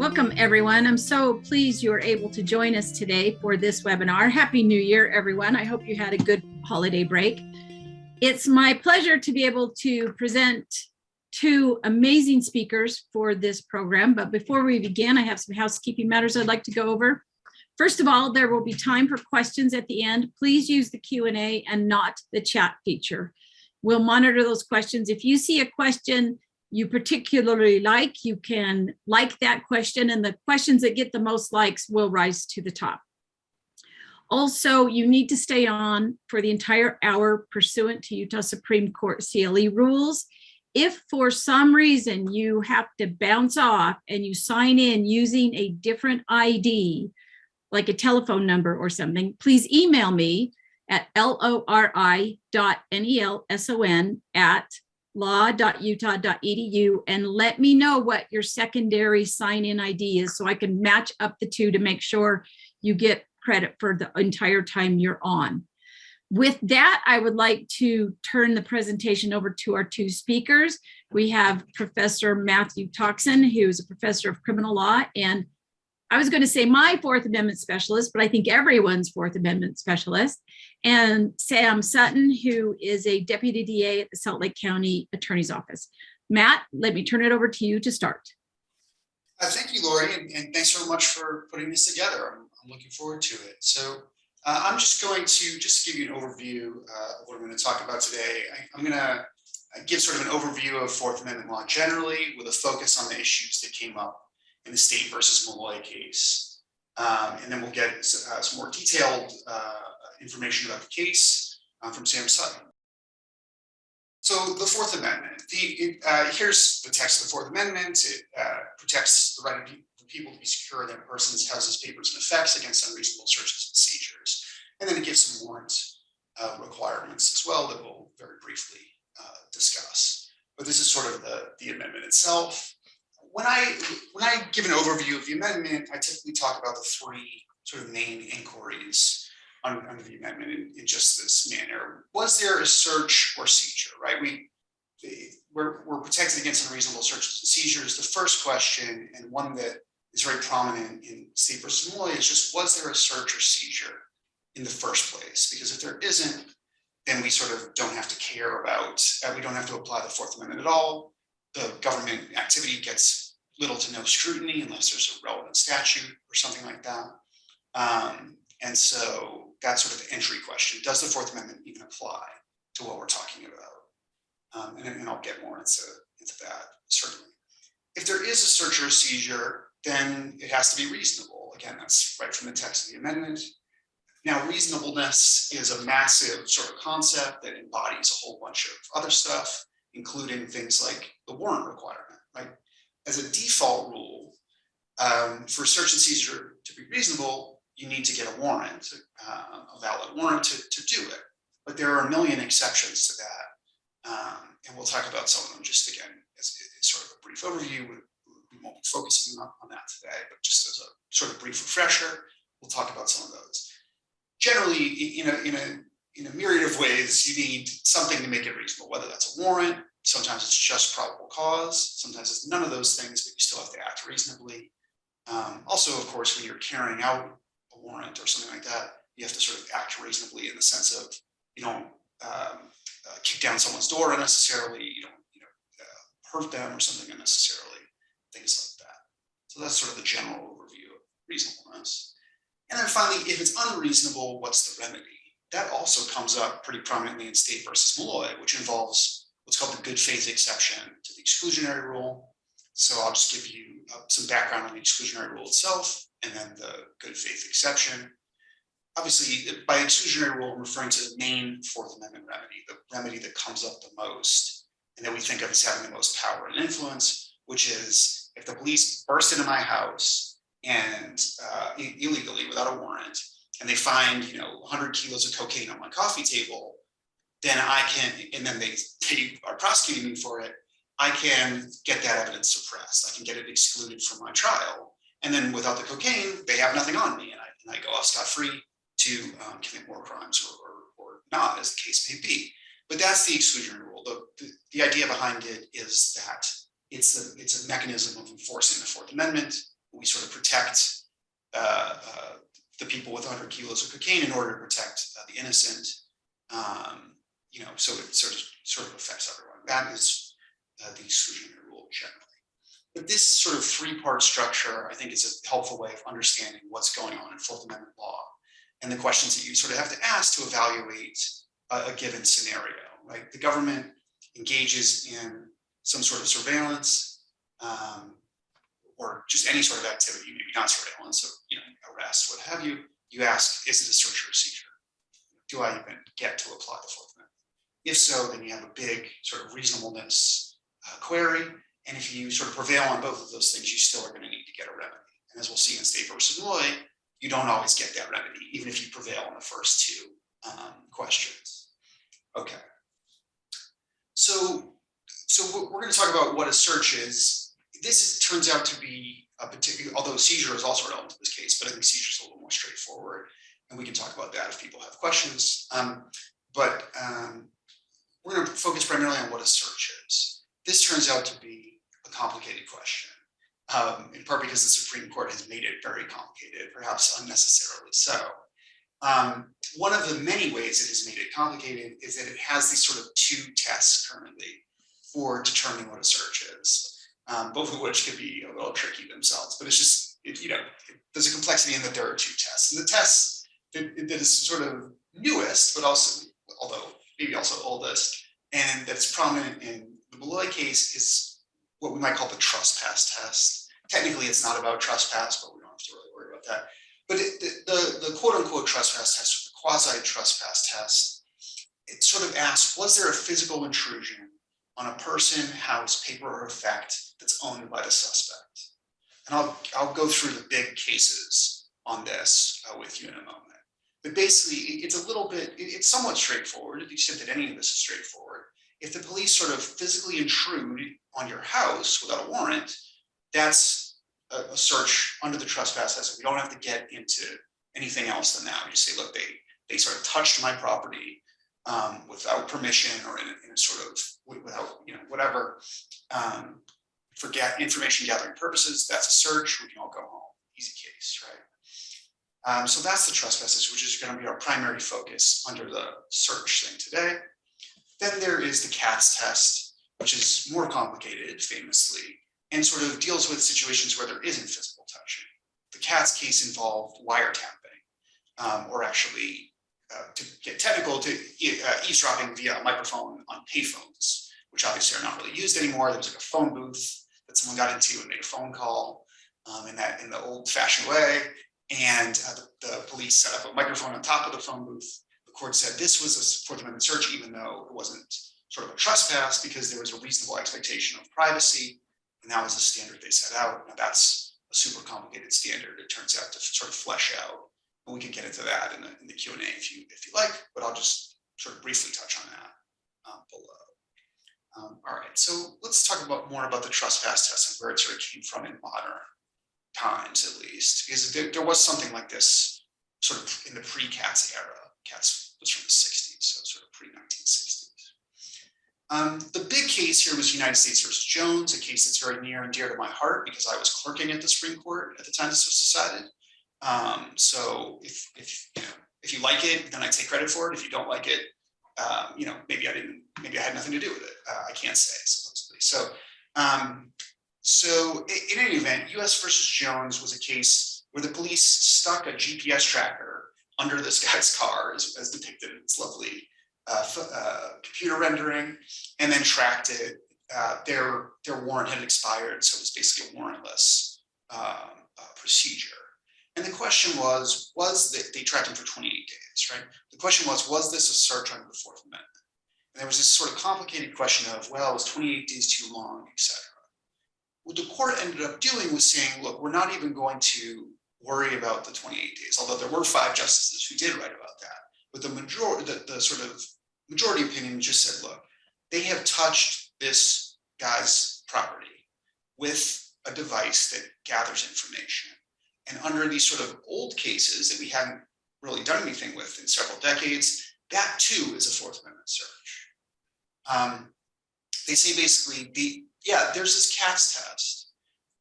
Welcome, everyone. I'm so pleased you are able to join us today for this webinar. Happy New Year, everyone. I hope you had a good holiday break. It's my pleasure to be able to present two amazing speakers for this program. But before we begin, I have some housekeeping matters I'd like to go over. First of all, there will be time for questions at the end. Please use the Q&A and not the chat feature. We'll monitor those questions. If you see a question you particularly like, you can like that question, and the questions that get the most likes will rise to the top. Also, you need to stay on for the entire hour pursuant to Utah Supreme Court CLE rules. If for some reason you have to bounce off and you sign in using a different ID, like a telephone number or something, please email me at lori.nelson@law.utah.edu and let me know what your secondary sign-in ID is so I can match up the two to make sure you get credit for the entire time you're on. With that, I would like to turn the presentation over to our two speakers. We have Professor Matthew Tokson, who is a professor of criminal law, and I was going to say my Fourth Amendment specialist, but I think everyone's Fourth Amendment specialist, and Sam Sutton, who is a deputy DA at the Salt Lake County Attorney's Office. Matt, let me turn it over to you to start. Thank you, Lori, and thanks so much for putting this together. I'm looking forward to it. So I'm just going to give you an overview of what I'm going to talk about today. I'm going to give sort of an overview of Fourth Amendment law generally, with a focus on the issues that came up in the State versus Malloy case. And then we'll get some more detailed information about the case from Sam Sutton. So the Fourth Amendment, here's the text of the Fourth Amendment. It protects the right of people to be secure in their persons, houses, papers, and effects against unreasonable searches and seizures. And then it gives some warrant requirements as well that we'll very briefly discuss. But this is sort of the amendment itself. When I give an overview of the amendment, I typically talk about the three sort of main inquiries under the amendment in just this manner. Was there a search or seizure, right? We're protected against unreasonable searches and seizures. The first question, and one that is very prominent in State versus Malloy, is just, was there a search or seizure in the first place? Because if there isn't, then we sort of don't have to care about, we don't have to apply the Fourth Amendment at all. The government activity gets little to no scrutiny unless there's a relevant statute or something like that. And so that's sort of the entry question. Does the Fourth Amendment even apply to what we're talking about? And I'll get more into that, certainly. If there is a search or a seizure, then it has to be reasonable. Again, that's right from the text of the amendment. Now, reasonableness is a massive sort of concept that embodies a whole bunch of other stuff, including things like the warrant requirement, right? As a default rule, for search and seizure to be reasonable, you need to get a warrant, a valid warrant to do it. But there are a million exceptions to that. And we'll talk about some of them just again as sort of a brief overview. We won't be focusing on that today, but just as a sort of brief refresher, we'll talk about some of those. Generally, in a myriad of ways, you need something to make it reasonable, whether that's a warrant. Sometimes it's just probable cause. Sometimes it's none of those things, but you still have to act reasonably. Also, of course, when you're carrying out a warrant or something like that, you have to sort of act reasonably in the sense of you don't kick down someone's door unnecessarily, you don't hurt them or something unnecessarily, things like that. So that's sort of the general overview of reasonableness. And then finally, if it's unreasonable, what's the remedy? That also comes up pretty prominently in State versus Malloy, which involves what's called the good faith exception to the exclusionary rule. So I'll just give you some background on the exclusionary rule itself and then the good faith exception. Obviously, by exclusionary rule, I'm referring to the main Fourth Amendment remedy, the remedy that comes up the most and that we think of as having the most power and influence, which is if the police burst into my house and illegally without a warrant, and they find 100 kilos of cocaine on my coffee table, then I can, and then they are prosecuting me for it, I can get that evidence suppressed. I can get it excluded from my trial. And then without the cocaine, they have nothing on me, and I go off scot-free to commit more crimes or not, as the case may be. But that's the exclusionary rule. The idea behind it is that it's a mechanism of enforcing the Fourth Amendment. we sort of protect the people with 100 kilos of cocaine in order to protect the innocent. So it sort of affects everyone. That is the exclusionary rule generally. But this sort of three-part structure, I think, is a helpful way of understanding what's going on in Fourth Amendment law and the questions that you sort of have to ask to evaluate a given scenario, right? The government engages in some sort of surveillance or just any sort of activity, maybe not surveillance, so, arrest, what have you. You ask, is it a search or a seizure? Do I even get to apply the Fourth Amendment? If so, then you have a big sort of reasonableness query. And if you sort of prevail on both of those things, you still are going to need to get a remedy. And as we'll see in State versus Malloy, you don't always get that remedy, even if you prevail on the first two questions. Okay. So we're going to talk about what a search is. This turns out to be a particular, although seizure is also relevant to this case, but I think seizure is a little more straightforward. And we can talk about that if people have questions. We're going to focus primarily on what a search is. This turns out to be a complicated question, in part because the Supreme Court has made it very complicated, perhaps unnecessarily so. One of the many ways it has made it complicated is that it has these sort of two tests currently for determining what a search is, both of which could be a little tricky themselves, but it's just, there's a complexity in that there are two tests. And the test that is sort of newest, but also, although maybe also oldest, and that's prominent in the Malloy case is what we might call the trespass test. Technically, it's not about trespass, but we don't have to really worry about that. But the quote unquote trespass test, or the quasi-trespass test, it sort of asks, was there a physical intrusion on a person, house, paper, or effect that's owned by the suspect? And I'll go through the big cases on this with you in a moment. But basically, it's somewhat straightforward, to the extent that any of this is straightforward. If the police sort of physically intrude on your house without a warrant, that's a search under the trespass test. We don't have to get into anything else than that. We just say, look, they sort of touched my property without permission or in a sort of without whatever for information gathering purposes. That's a search. We can all go home. Easy case, right? So that's the trespass test, which is going to be our primary focus under the search thing today. Then there is the CATS test, which is more complicated, famously, and sort of deals with situations where there isn't physical touching. The CATS case involved wiretapping, or actually, to get technical, eavesdropping via a microphone on payphones, which obviously are not really used anymore. There was like a phone booth that someone got into and made a phone call in the old-fashioned way, and the police set up a microphone on top of the phone booth. The court said this was a Fourth Amendment search, even though it wasn't sort of a trespass, because there was a reasonable expectation of privacy, and that was the standard they set out. Now that's a super complicated standard. It turns out to sort of flesh out, and we can get into that in the Q&A if you like, but I'll just sort of briefly touch on that below. All right, so let's talk more about the trespass test and where it sort of came from in modern times, at least, because there was something like this sort of in the pre-CATS era. CATS was from the 60s, so sort of pre-1960s. The big case here was United States versus Jones, a case that's very near and dear to my heart because I was clerking at the Supreme Court at the time this was decided. So if you like it, then I take credit for it. If you don't like it, maybe I had nothing to do with it. I can't say, supposedly. So in any event, US versus Jones was a case where the police stuck a GPS tracker under this guy's car, as depicted in this lovely computer rendering, and then tracked it. Their warrant had expired, so it was basically a warrantless procedure. And the question was that they tracked him for 28 days, right? The question was this a search under the Fourth Amendment? And there was this sort of complicated question of, well, was 28 days too long, et cetera. What the court ended up doing was saying, look, we're not even going to worry about the 28 days, although there were 5 justices who did write about that. But the sort of majority opinion just said, look, they have touched this guy's property with a device that gathers information. And under these sort of old cases that we hadn't really done anything with in several decades, that too is a Fourth Amendment search. They say basically, there's this CATS test,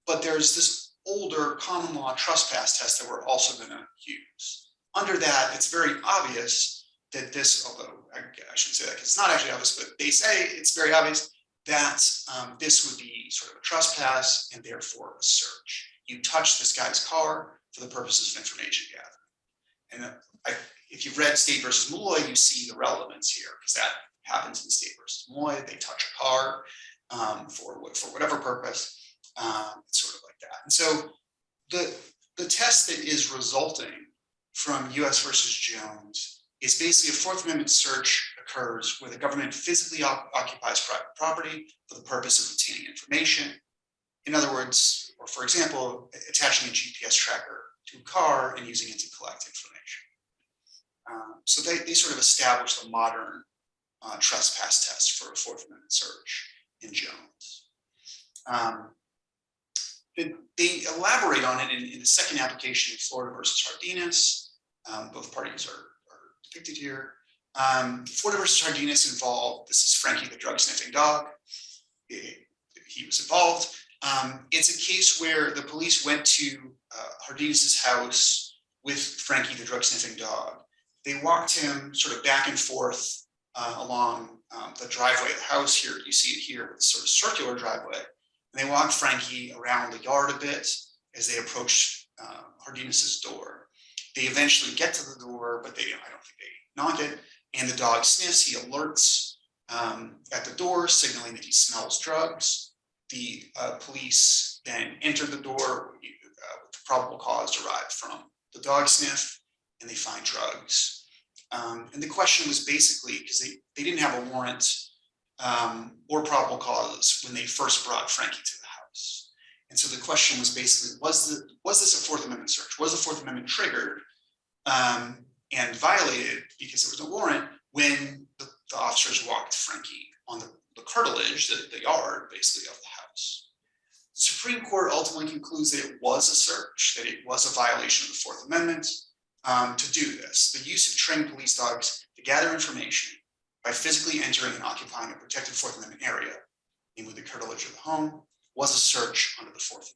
but there's this older common law trespass test that we're also going to use. Under that, it's very obvious that this, although I shouldn't say that because it's not actually obvious, but they say it's very obvious that this would be sort of a trespass and therefore a search. You touch this guy's car for the purposes of information gathering. And if you've read State versus Malloy, you see the relevance here because that happens in State versus Malloy. They touch a car for whatever purpose. It's sort of like that. And so the test that is resulting from US versus Jones is basically a Fourth Amendment search occurs where the government physically occupies private property for the purpose of obtaining information. In other words, or for example, attaching a GPS tracker to a car and using it to collect information. So they sort of established the modern trespass test for a Fourth Amendment search in Jones. They elaborate on it in the second application in Florida versus Sardines. Both parties are depicted here. Florida versus Sardines involved, this is Frankie the drug sniffing dog. He was involved. It's a case where the police went to Sardines' house with Frankie the drug sniffing dog. They walked him sort of back and forth along the driveway of the house here. You see it here, with sort of circular driveway. And they walked Frankie around the yard a bit as they approached Sardines' door. They eventually get to the door, but I don't think they knock it. And the dog sniffs, he alerts at the door, signaling that he smells drugs. The police then enter the door with the probable cause derived from the dog sniff, and they find drugs. And the question was basically, because they didn't have a warrant or probable cause when they first brought Frankie to the house. And so the question was basically, was this a Fourth Amendment search? Was the Fourth Amendment triggered and violated because there was no warrant when the officers walked Frankie on the curtilage, the yard basically of the house? The Supreme Court ultimately concludes that it was a search, that it was a violation of the Fourth Amendment to do this. The use of trained police dogs to gather information by physically entering and occupying a protected Fourth Amendment area, namely the curtilage of the home, was a search under the Fourth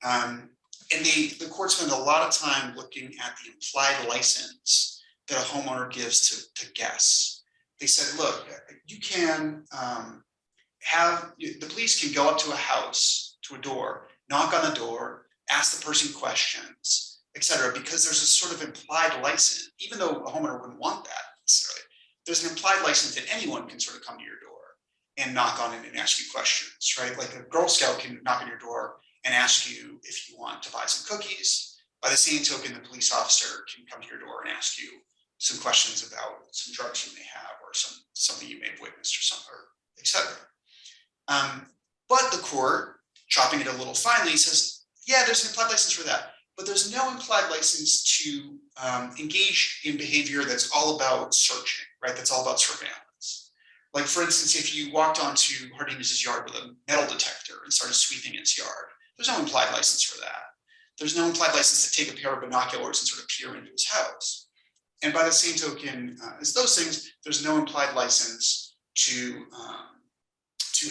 Amendment. And the court spent a lot of time looking at the implied license that a homeowner gives to guests. They said, look, you can the police can go up to a house, to a door, knock on the door, ask the person questions, etc., because there's a sort of implied license, even though a homeowner wouldn't want that necessarily. There's an implied license that anyone can sort of come to your door and knock on it and ask you questions, right? Like a Girl Scout can knock on your door and ask you if you want to buy some cookies. By the same token, the police officer can come to your door and ask you some questions about some drugs you may have or something you may have witnessed or etc. But the court, chopping it a little finely, says, yeah, there's an implied license for that, but there's no implied license to engage in behavior that's all about searching, right? That's all about surveillance. Like, for instance, if you walked onto Sardines' yard with a metal detector and started sweeping its yard, there's no implied license for that. There's no implied license to take a pair of binoculars and sort of peer into his house. And by the same token as those things, there's no implied license to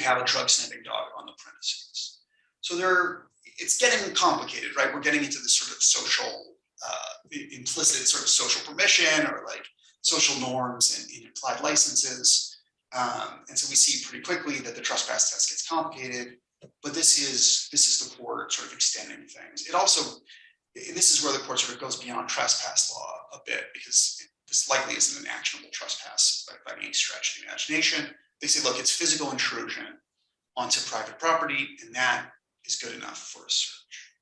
have a drug sniffing dog on the premises. So it's getting complicated, right? We're getting into this sort of social, implicit sort of social permission or like social norms and implied licenses. And so we see pretty quickly that the trespass test gets complicated, but this is the court sort of extending things. It also, and this is where the court sort of goes beyond trespass law a bit, because this likely isn't an actionable trespass by any stretch of the imagination. They say, look, it's physical intrusion onto private property, and that is good enough for a search.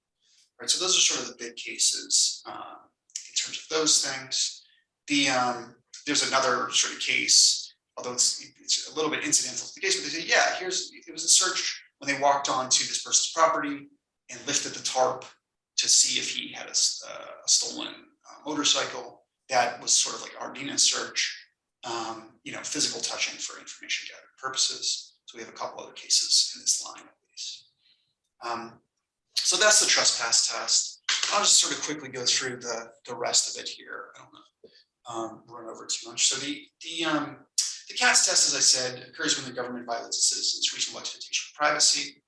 Right, so those are sort of the big cases in terms of those things. There's another sort of case, although it's a little bit incidental to the case, but they say, yeah, it was a search when they walked onto this person's property and lifted the tarp to see if he had a stolen motorcycle. That was sort of like Ardina search, physical touching for information gathering purposes. So we have a couple other cases in this line at least. So that's the trespass test. I'll just sort of quickly go through the rest of it here. I don't want to run over too much. So the CATS test, as I said, occurs when the government violates a citizen's reasonable expectation of privacy.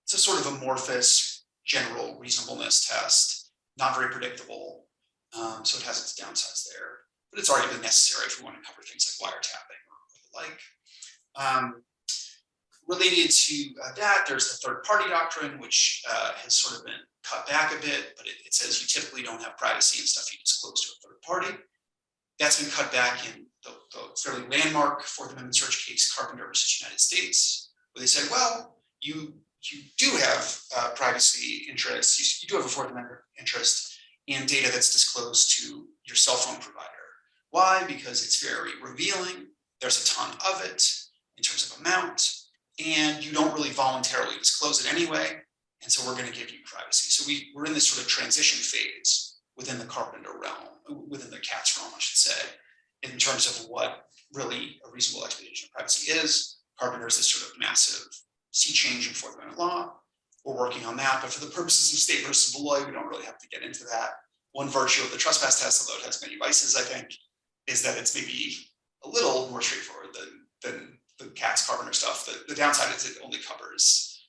It's a sort of amorphous general reasonableness test, not very predictable. So it has its downsides there, but it's arguably necessary if we want to cover things like wiretapping or the like. Related to that, there's the third party doctrine, which has sort of been cut back a bit, but it says you typically don't have privacy and stuff you disclose to a third party. That's been cut back in the fairly landmark Fourth Amendment search case, Carpenter versus United States, where they said, well, you do have privacy interests, you do have a Fourth Amendment interest in data that's disclosed to your cell phone provider. Why? Because it's very revealing, there's a ton of it in terms of amount, and you don't really voluntarily disclose it anyway, and so we're going to give you privacy. So we're in this sort of transition phase within the Carpenter realm, within the CATS realm, I should say, in terms of what really a reasonable expectation of privacy is. Carpenter is this sort of massive sea change in Fourth Amendment law. We're working on that, but for the purposes of State versus Malloy, we don't really have to get into that. One virtue of the trespass test, although it has many vices, I think, is that it's maybe a little more straightforward than the CATS Carpenter stuff. The downside is it only covers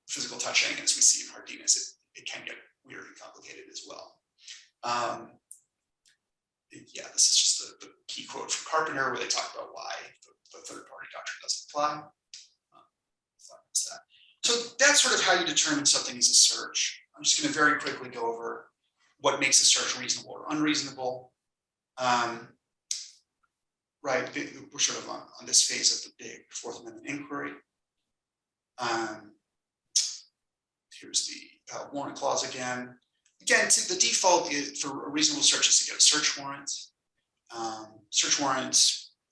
physical touching, as we see in sardines. It can get weird and complicated as well. Yeah, this is just the key quote from Carpenter, where they talk about why the third party doctrine doesn't apply. So that's sort of how you determine something is a search. I'm just going to very quickly go over what makes a search reasonable or unreasonable. Right, we're sort of on this phase of the big Fourth Amendment inquiry. Here's the warrant clause again. Again, the default is for a reasonable search is to get a search warrant. Search warrant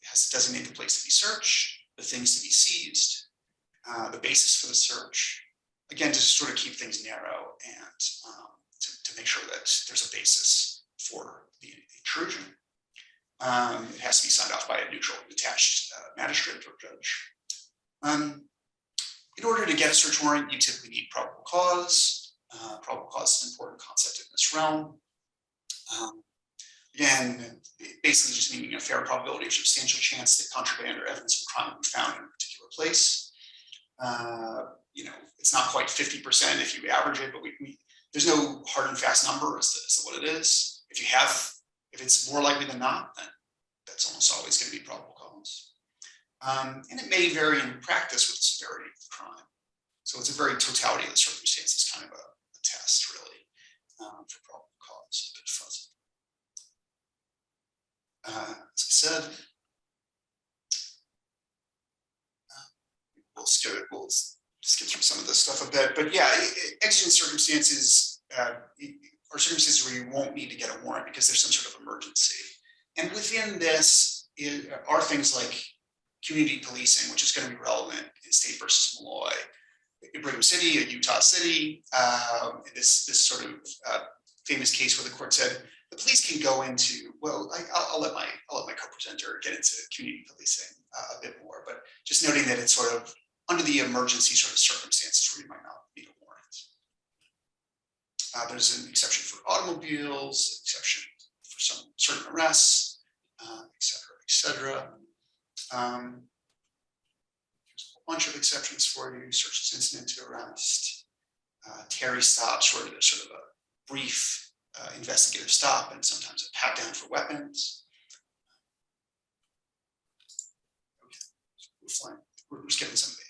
has to designate the place to be searched, the things to be seized, the basis for the search. Again, to sort of keep things narrow and to make sure that there's a basis for the intrusion. It has to be signed off by a neutral, detached magistrate or judge. In order to get a search warrant, you typically need probable cause. Probable cause is an important concept in this realm. Again, basically just meaning a fair probability or substantial chance that contraband or evidence of crime will be found in a particular place. It's not quite 50% if you average it, but there's no hard and fast number as to what it is. If it's more likely than not, then that's almost always going to be probable cause. And it may vary in practice with the severity of the crime. So it's a very totality of the circumstances kind of a test, really, for probable cause. A bit fuzzy. As I said, we'll skip through some of this stuff a bit, but yeah, exigent circumstances are circumstances where you won't need to get a warrant because there's some sort of emergency. And within this are things like community policing, which is going to be relevant in State versus Malloy. In Brigham City, a Utah city, this sort of famous case where the court said the police can go into, well, I'll let my co-presenter get into community policing a bit more, but just noting that it's sort of under the emergency sort of circumstances where you might not need a warrant. There's an exception for automobiles, exception for some certain arrests, et cetera, et cetera. There's a bunch of exceptions for you: searches incident to arrest, Terry stops, where there's sort of a brief investigative stop and sometimes a pat down for weapons. Okay. We're skipping some of these.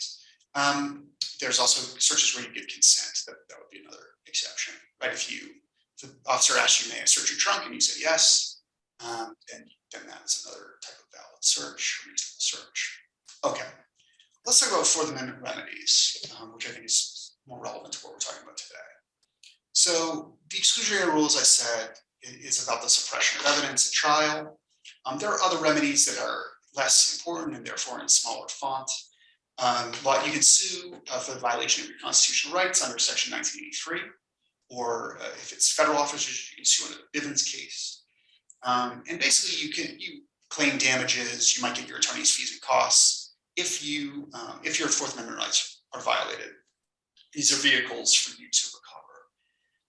There's also searches where you give consent. That would be another exception, right? If the officer asks you, may I search your trunk, and you say yes, then that is another type of valid search, reasonable search. Okay, let's talk about Fourth Amendment remedies, which I think is more relevant to what we're talking about today. So the exclusionary rule, as I said, is about the suppression of evidence at trial. There are other remedies that are less important and therefore in smaller font. But you can sue for the violation of your constitutional rights under Section 1983, or if it's federal officers, you can sue under the Bivens case. And basically, you claim damages. You might get your attorney's fees and costs if your Fourth Amendment rights are violated. These are vehicles for you to recover.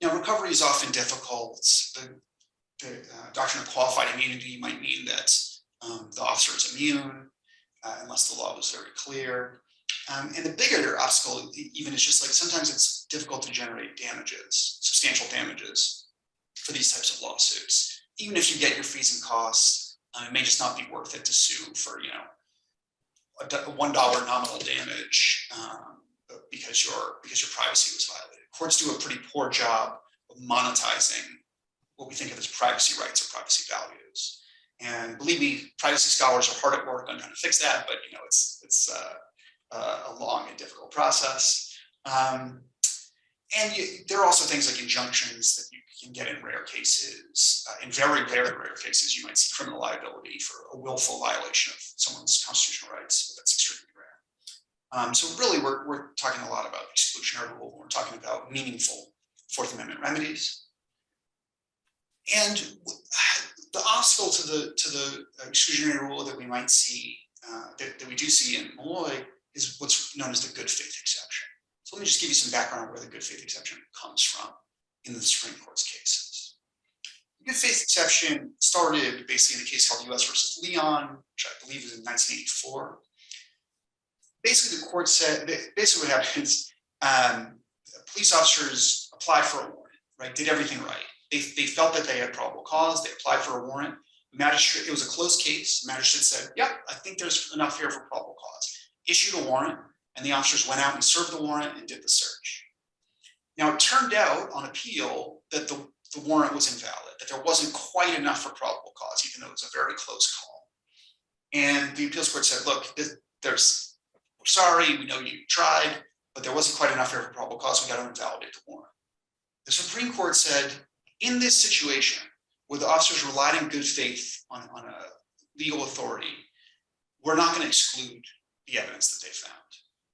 Now, recovery is often difficult. The doctrine of qualified immunity might mean that the officer is immune, unless the law was very clear. And the bigger obstacle even is just like sometimes it's difficult to generate damages, substantial damages for these types of lawsuits. Even if you get your fees and costs, it may just not be worth it to sue for, you know, a $1 nominal damage because your privacy was violated. Courts do a pretty poor job of monetizing what we think of as privacy rights or privacy values. And believe me, privacy scholars are hard at work on trying to fix that, but you know, it's a long and difficult process. There are also things like injunctions that you can get in rare cases. In very, very rare cases, you might see criminal liability for a willful violation of someone's constitutional rights, but that's extremely rare. So really, we're talking a lot about exclusionary rule. We're talking about meaningful Fourth Amendment remedies. And the obstacle to the exclusionary rule that we might see, that we do see in Malloy, is what's known as the good faith exception. So let me just give you some background on where the good faith exception comes from in the Supreme Court's cases. The good faith exception started basically in a case called U.S. versus Leon, which I believe was in 1984. Basically, the court said, basically what happens, police officers applied for a warrant, right? Did everything right. They felt that they had probable cause. They applied for a warrant. The magistrate, it was a closed case. The magistrate said, yep, I think there's enough here for probable cause. Issued a warrant, and the officers went out and served the warrant and did the search. Now, it turned out on appeal that the warrant was invalid, that there wasn't quite enough for probable cause, even though it was a very close call. And the appeals court said, look, we're sorry, we know you tried, but there wasn't quite enough here for probable cause. We got to invalidate the warrant. The Supreme Court said, in this situation, where the officers relied in good faith on a legal authority, we're not going to exclude the evidence that they found.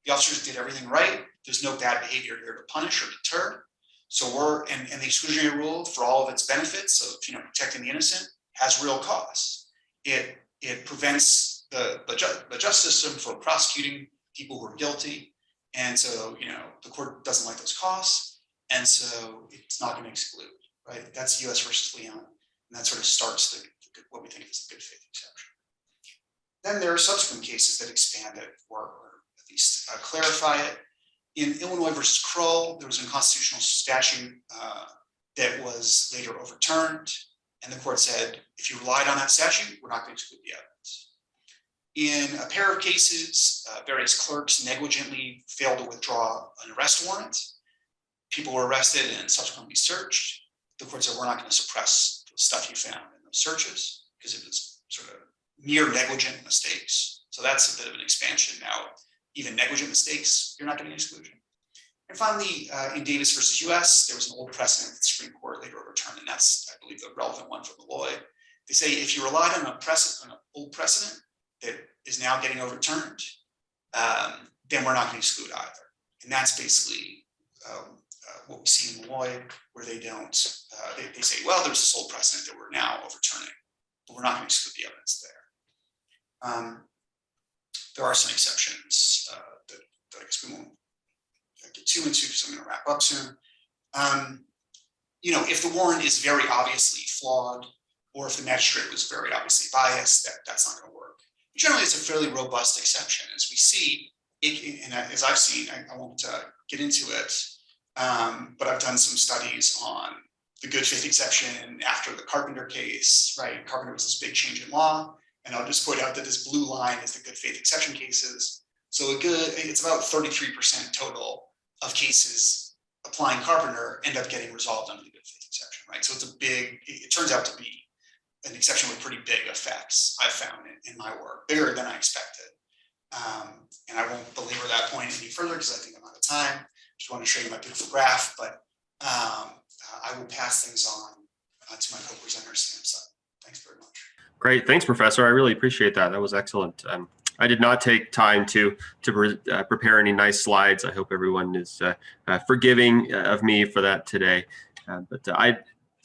The officers did everything right. There's no bad behavior here to punish or deter. So and the exclusionary rule, for all of its benefits of, you know, protecting the innocent, has real costs. It prevents the justice system from prosecuting people who are guilty. And so, you know, the court doesn't like those costs. And so it's not going to exclude, right? That's US versus Leon. And that sort of starts what we think is the good faith exception. Then there are subsequent cases that expand it or at least clarify it. In Illinois versus Kroll, there was a constitutional statute that was later overturned. And the court said, if you relied on that statute, we're not going to exclude the evidence. In a pair of cases, various clerks negligently failed to withdraw an arrest warrant. People were arrested and subsequently searched. The court said, we're not going to suppress the stuff you found in those searches because it was sort of mere negligent mistakes. So that's a bit of an expansion now. Even negligent mistakes, you're not getting exclusion. And finally, in Davis versus US, there was an old precedent that the Supreme Court later overturned, and that's, I believe, the relevant one for Malloy. They say if you relied on an old precedent that is now getting overturned, then we're not going to exclude either. And that's basically what we see in Malloy, where they don't, they say, well, there's this old precedent that we're now overturning, but we're not going to exclude the evidence there. There are some exceptions that I guess we won't get too into, so I'm going to wrap up soon. You know, if the warrant is very obviously flawed, or if the magistrate was very obviously biased, that's not going to work. But generally, it's a fairly robust exception, as we see, and as I've seen, I won't get into it, but I've done some studies on the good faith exception after the Carpenter case, right? Carpenter was this big change in law. And I'll just point out that this blue line is the good faith exception cases. So it's about 33% total of cases applying Carpenter end up getting resolved under the good faith exception, right? So it turns out to be an exception with pretty big effects, I've found in my work, bigger than I expected. And I won't belabor that point any further because I think I'm out of time. Just want to show you my beautiful graph, but I will pass things on to my co-presenter, Sam Sutton. Thanks very much. Great, thanks, Professor. I really appreciate that. That was excellent. I did not take time to prepare any nice slides. I hope everyone is forgiving of me for that today.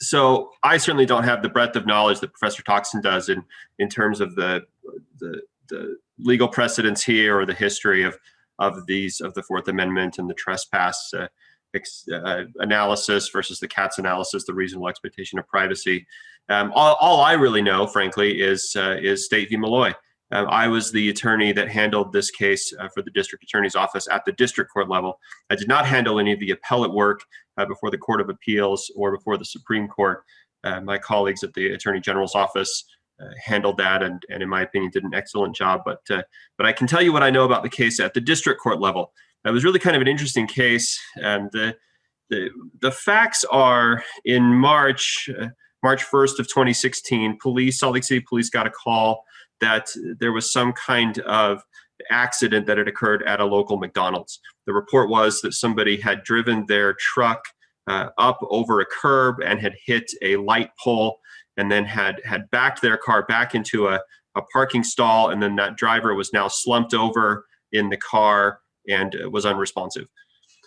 So I certainly don't have the breadth of knowledge that Professor Tokson does in terms of the legal precedents here or the history of the Fourth Amendment and the trespass analysis versus the Katz analysis, the reasonable expectation of privacy. All I really know, frankly, is State v. Malloy, I was the attorney that handled this case for the district attorney's office at the district court level. I did not handle any of the appellate work before the Court of Appeals or before the Supreme Court. My colleagues at the Attorney General's office handled that, and in my opinion, did an excellent job. But I can tell you what I know about the case at the district court level. It was really kind of an interesting case. The facts are in March 1st of 2016, Salt Lake City police got a call that there was some kind of accident that had occurred at a local McDonald's. The report was that somebody had driven their truck up over a curb and had hit a light pole, and then had backed their car back into a parking stall, and then that driver was now slumped over in the car and was unresponsive.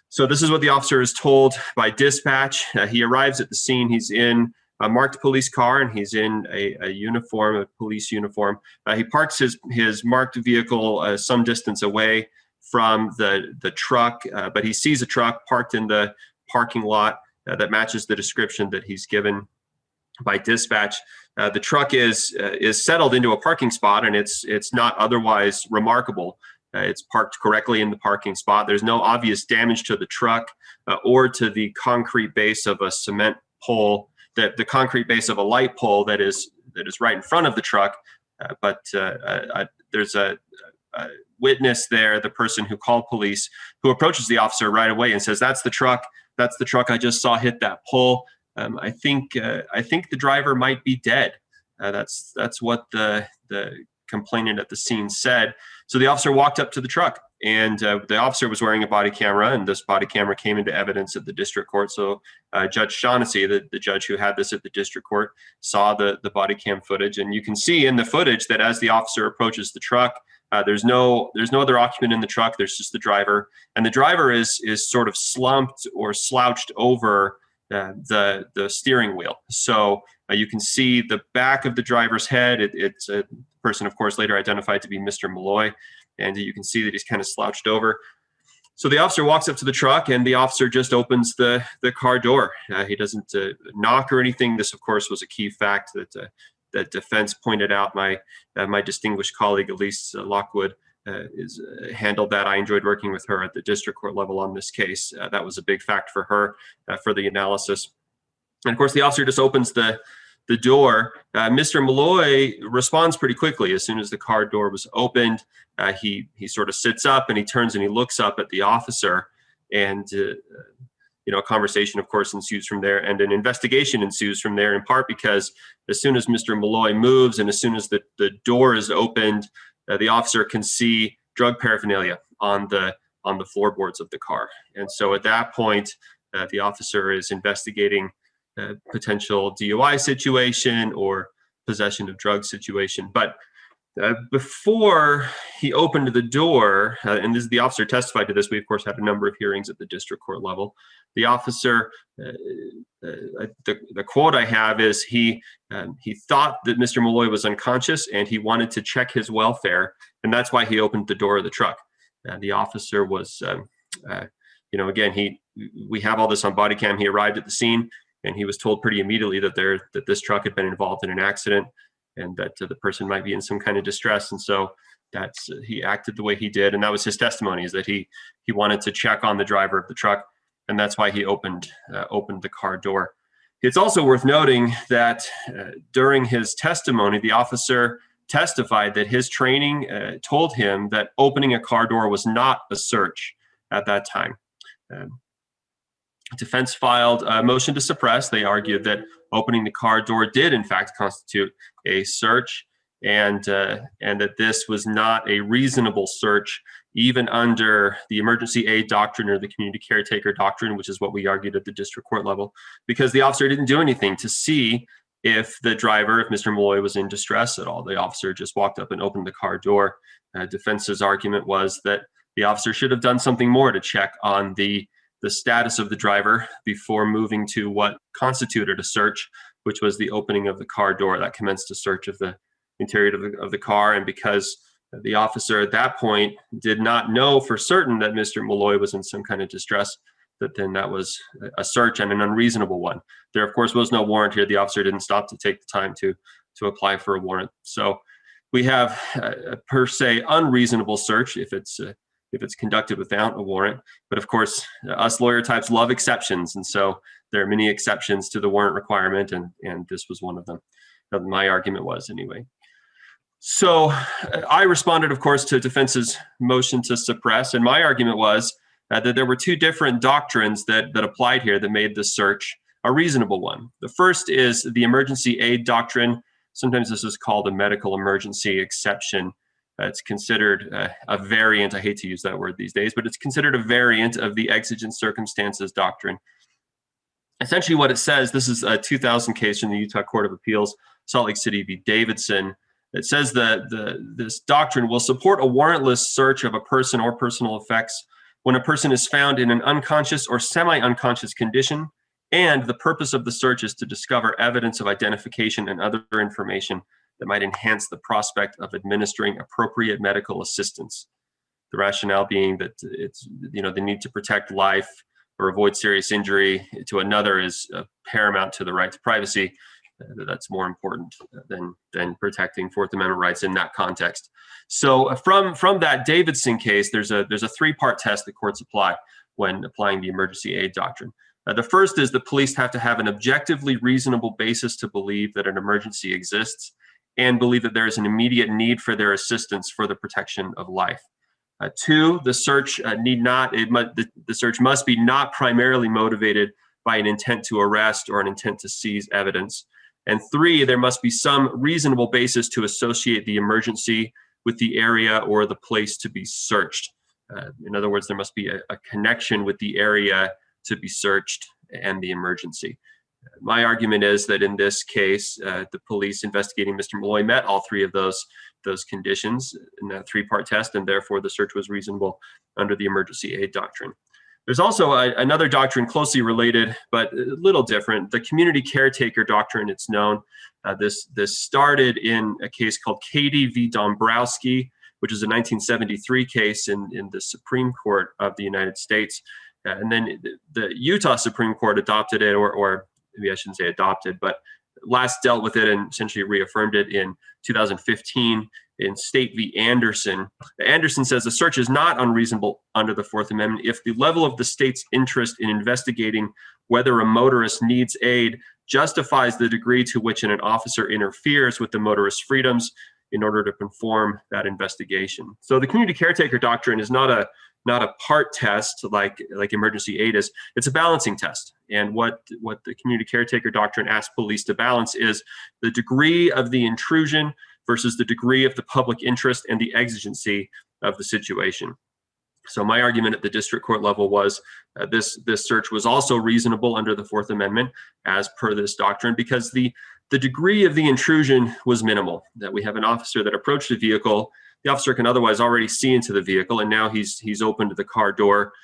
So this is what the officer is told by dispatch. He arrives at the scene. He's in a marked police car, and he's in a uniform, a police uniform. He parks his marked vehicle some distance away from the truck, but he sees a truck parked in the parking lot that matches the description that he's given by dispatch. The truck is settled into a parking spot, and it's not otherwise remarkable. It's parked correctly in the parking spot. There's no obvious damage to the truck or to the concrete base of a cement pole, the concrete base of a light pole that is right in front of the truck. But there's a witness there, the person who called police, who approaches the officer right away and says, "That's the truck. That's the truck I just saw hit that pole. I think the driver might be dead." That's what the complainant at the scene said. So the officer walked up to the truck, and the officer was wearing a body camera, and this body camera came into evidence at the district court. So Judge Shaughnessy, the judge who had this at the district court, saw the body cam footage, and you can see in the footage that as the officer approaches the truck, there's no other occupant in the truck. There's just the driver, and the driver is sort of slumped or slouched over the steering wheel. So you can see the back of the driver's head. It's a person, of course, later identified to be Mr. Malloy, and you can see that he's kind of slouched over. So the officer walks up to the truck, and the officer just opens the car door. He doesn't knock or anything. This, of course, was a key fact that defense pointed out. My distinguished colleague, Elise Lockwood, handled that. I enjoyed working with her at the district court level on this case. That was a big fact for her for the analysis. And of course, the officer just opens the door. Mr. Malloy responds pretty quickly. As soon as the car door was opened, he sort of sits up, and he turns and he looks up at the officer, and a conversation, of course, ensues from there, and an investigation ensues from there, in part because as soon as Mr. Malloy moves and as soon as the door is opened, the officer can see drug paraphernalia on the floorboards of the car. And so at that point, the officer is investigating a potential DUI situation or possession of drugs situation. But before he opened the door, and the officer testified to this, we of course had a number of hearings at the district court level. The officer, the quote I have is he thought that Mr. Malloy was unconscious, and he wanted to check his welfare, and that's why he opened the door of the truck. The officer was, again, we have all this on body cam. He arrived at the scene, and he was told pretty immediately that this truck had been involved in an accident, and that the person might be in some kind of distress. And so he acted the way he did, and that was his testimony, is that he wanted to check on the driver of the truck, and that's why he opened the car door. It's also worth noting that during his testimony, the officer testified that his training told him that opening a car door was not a search at that time. Defense filed a motion to suppress. They argued that opening the car door did in fact constitute a search, and that this was not a reasonable search even under the Emergency Aid Doctrine or the Community Caretaker Doctrine, which is what we argued at the district court level, because the officer didn't do anything to see if the driver, if Mr. Malloy, was in distress at all. The officer just walked up and opened the car door. Defense's argument was that the officer should have done something more to check on the status of the driver before moving to what constituted a search, which was the opening of the car door. That commenced a search of the interior of the car. And because the officer at that point did not know for certain that Mr. Malloy was in some kind of distress, then that was a search, and an unreasonable one. There, of course, was no warrant here. The officer didn't stop to take the time to apply for a warrant. So We have a per se unreasonable search if it's conducted without a warrant. But of course, us lawyer types love exceptions, and so there are many exceptions to the warrant requirement, and this was one of them. My argument was anyway. So I responded, of course, to defense's motion to suppress, and my argument was that there were two different doctrines that applied here that made this search a reasonable one. The first is the emergency aid doctrine. Sometimes this is called a medical emergency exception. It's considered a variant. I hate to use that word these days, but it's considered a variant of the exigent circumstances doctrine. Essentially what it says, this is a 2000 case from the Utah Court of Appeals, Salt Lake City v. Davidson. It says that this doctrine will support a warrantless search of a person or personal effects when a person is found in an unconscious or semi-unconscious condition, and the purpose of the search is to discover evidence of identification and other information that might enhance the prospect of administering appropriate medical assistance. The rationale being that it's, the need to protect life or avoid serious injury to another is paramount to the right to privacy. That's more important than protecting Fourth Amendment rights in that context. So from that Davidson case, there's a three-part test that courts apply when applying the emergency aid doctrine. The first is the police have to have an objectively reasonable basis to believe that an emergency exists and believe that there is an immediate need for their assistance for the protection of life. Two, the search the search must be not primarily motivated by an intent to arrest or an intent to seize evidence. And three, there must be some reasonable basis to associate the emergency with the area or the place to be searched. In other words, there must be a connection with the area to be searched and the emergency. My argument is that in this case, the police investigating Mr. Malloy met all three of those conditions in that three-part test, and therefore the search was reasonable under the emergency aid doctrine. There's also another doctrine closely related, but a little different, the community caretaker doctrine. It's known. This started in a case called Katie v. Dombrowski, which is a 1973 case in the Supreme Court of the United States. And then the Utah Supreme Court adopted it, or maybe I shouldn't say adopted, but last dealt with it and essentially reaffirmed it in 2015 in State v. Anderson. Anderson says the search is not unreasonable under the Fourth Amendment if the level of the state's interest in investigating whether a motorist needs aid justifies the degree to which an officer interferes with the motorist's freedoms in order to perform that investigation. So the community caretaker doctrine is not a part test like emergency aid is. It's a balancing test. And what the community caretaker doctrine asks police to balance is the degree of the intrusion versus the degree of the public interest and the exigency of the situation. So my argument at the district court level was this search was also reasonable under the Fourth Amendment as per this doctrine because the degree of the intrusion was minimal, that we have an officer that approached a vehicle. The officer can otherwise already see into the vehicle, and now he's opened the car door.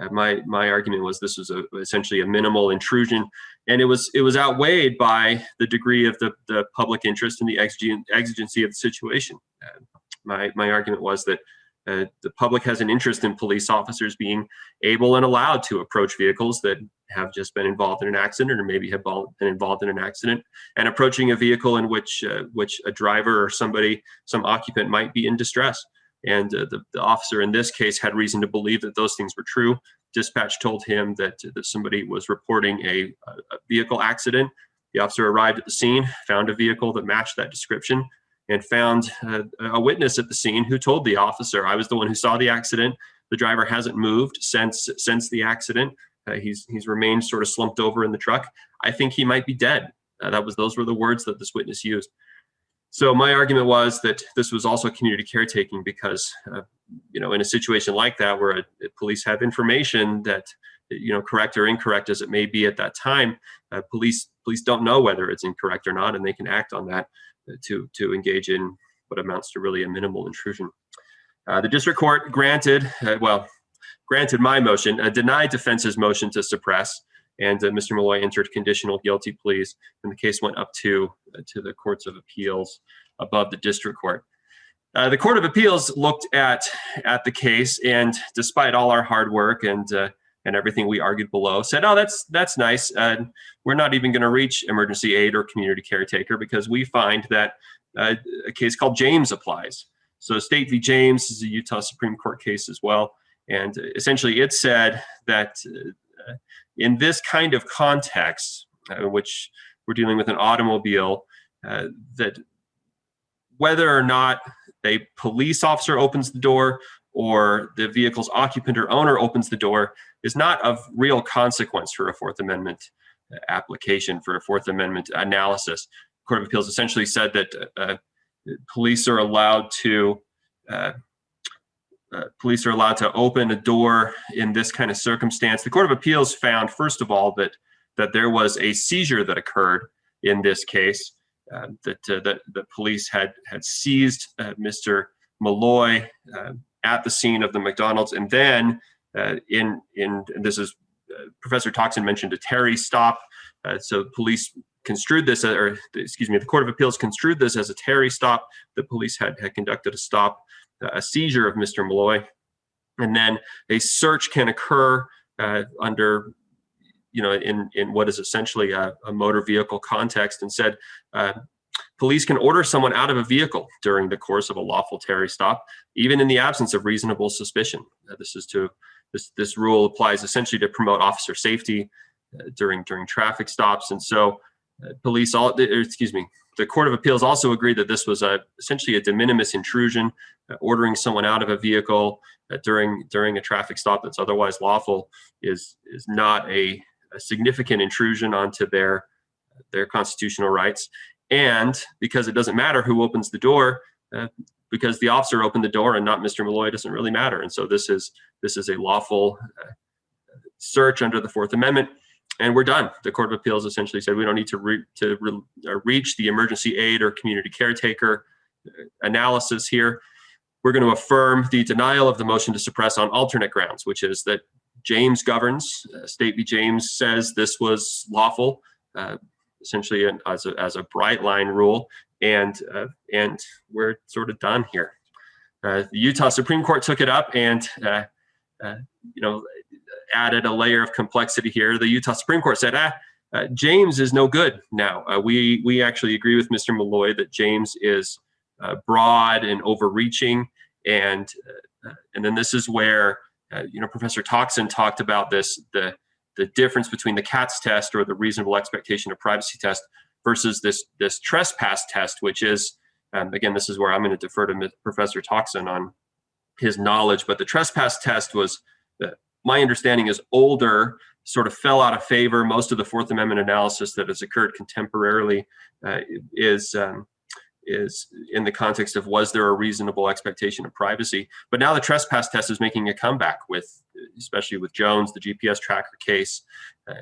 My argument was this was essentially a minimal intrusion, and it was outweighed by the degree of the public interest and the exigency of the situation. My argument was that the public has an interest in police officers being able and allowed to approach vehicles that have just been involved in an accident or maybe have been involved in an accident, and approaching a vehicle in which a driver or some occupant might be in distress. And the officer in this case had reason to believe that those things were true. Dispatch told him that somebody was reporting a vehicle accident. The officer arrived at the scene, found a vehicle that matched that description, and found a witness at the scene who told the officer, I was the one who saw the accident. The driver hasn't moved since the accident. He's remained sort of slumped over in the truck. I think he might be dead. Those were the words that this witness used. So my argument was that this was also community caretaking because, in a situation like that where police have information that, correct or incorrect as it may be at that time, police don't know whether it's incorrect or not, and they can act on that to engage in what amounts to really a minimal intrusion. The district court granted my motion, denied defense's motion to suppress, and Mr. Malloy entered conditional guilty pleas, and the case went up to the courts of appeals above the district court. The Court of Appeals looked at the case, and despite all our hard work and and everything we argued below, said, oh, that's nice. We're not even going to reach emergency aid or community caretaker because we find that a case called James applies. So State v. James is a Utah Supreme Court case as well. And essentially it said that in this kind of context, which we're dealing with an automobile, that whether or not a police officer opens the door or the vehicle's occupant or owner opens the door is not of real consequence for a Fourth Amendment application, for a Fourth Amendment analysis. Court of Appeals essentially said that police are allowed to open a door in this kind of circumstance. The Court of Appeals found, first of all, that there was a seizure that occurred in this case, that the police had seized Mr. Malloy at the scene of the McDonald's, and then this is Professor Tokson mentioned a Terry stop. So police construed this, the Court of Appeals construed this as a Terry stop. The police had conducted a stop, a seizure of Mr. Malloy, and then a search can occur under, in what is essentially a motor vehicle context, and said police can order someone out of a vehicle during the course of a lawful Terry stop, even in the absence of reasonable suspicion. This rule applies essentially to promote officer safety during traffic stops, and so the Court of Appeals also agreed that this was essentially a de minimis intrusion. Ordering someone out of a vehicle during a traffic stop that's otherwise lawful is not a significant intrusion onto their constitutional rights. And because it doesn't matter who opens the door, because the officer opened the door and not Mr. Malloy, doesn't really matter. And so this is a lawful search under the Fourth Amendment. And we're done. The Court of Appeals essentially said we don't need to reach the emergency aid or community caretaker analysis here. We're going to affirm the denial of the motion to suppress on alternate grounds, which is that James governs. State v. James says this was lawful, essentially as a bright line rule, and we're sort of done here. The Utah Supreme Court took it up and added a layer of complexity here. The Utah Supreme Court said, James is no good now. We actually agree with Mr. Malloy that James is broad and overreaching, and then this is where Professor Tokson talked about the difference between the CATS test, or the reasonable expectation of privacy test, versus this trespass test, which is again, this is where I'm going to defer to Professor Tokson on his knowledge, but the trespass test was, my understanding is, older, sort of fell out of favor. Most of the Fourth Amendment analysis that has occurred contemporarily is in the context of, was there a reasonable expectation of privacy? But now the trespass test is making a comeback, especially with Jones, the GPS tracker case,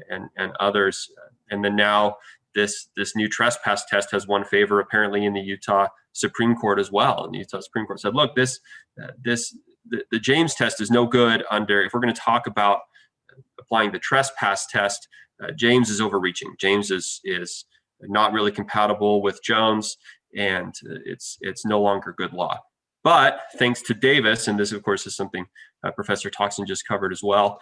and others. And then now this new trespass test has won favor apparently in the Utah Supreme Court as well. And the Utah Supreme Court said, look, the James test is no good under, if we're going to talk about applying the trespass test, James is overreaching. James is not really compatible with Jones, and it's no longer good law. But thanks to Davis, and this of course is something Professor Tokson just covered as well,